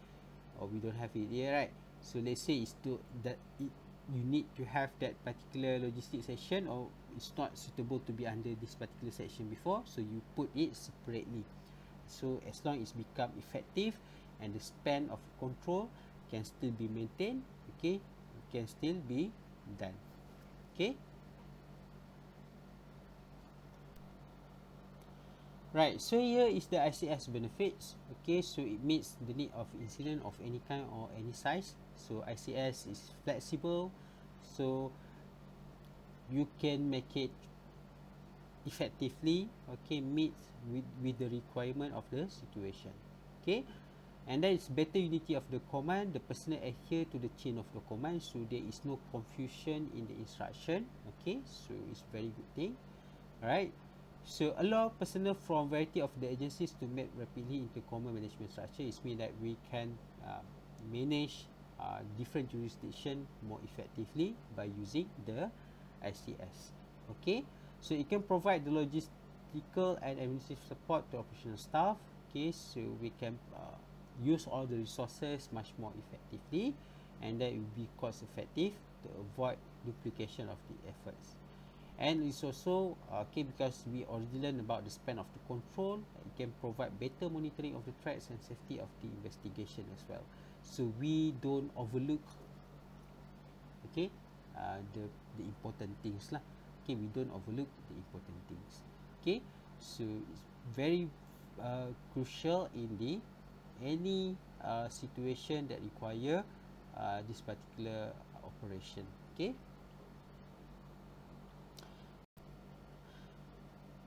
or we don't have it here, right? So let's say it's to that you need to have that particular logistic section, or it's not suitable to be under this particular section before, so you put it separately. So as long as become effective and the span of control can still be maintained, okay, it can still be done. Okay, right. So here is the ICS benefits. Okay, so it meets the need of incident of any kind or any size. So ICS is flexible, so you can make it effectively, okay, meet with the requirement of the situation. Okay, and then it's better unity of the command. The personnel adhere to the chain of the command, so there is no confusion in the instruction. Okay, so it's very good thing. Alright, so allow personnel from variety of the agencies to map rapidly into common management structure. It means that we can manage different jurisdiction more effectively by using the ICS. Okay, so it can provide the logistical and administrative support to operational staff. Okay, so we can use all the resources much more effectively, and that will be cost effective to avoid duplication of the efforts. And it's also okay, because we already learned about the span of the control, it can provide better monitoring of the threats and safety of the investigation as well. So we don't overlook, okay, the important things lah. Okay, we don't overlook the important things. Okay, so it's very crucial in the any situation that require this particular operation. Okay.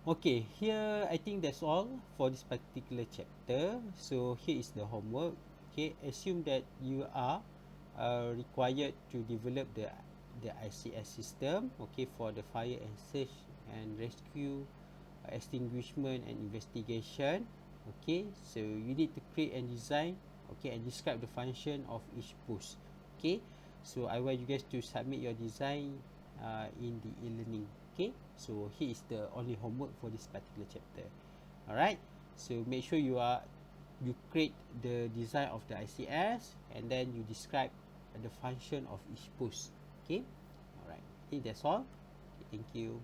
Okay, here I think that's all for this particular chapter. So here is the homework. Okay, assume that you are required to develop the ICS system, okay, for the fire and search and rescue, extinguishment and investigation. Okay, so you need to create and design, okay, and describe the function of each post. Okay, so I want you guys to submit your design in the e-learning. Okay, so here is the only homework for this particular chapter. Alright, so make sure you create the design of the ICS, and then you describe the function of each post. Okay, alright, I think that's all. Okay, thank you.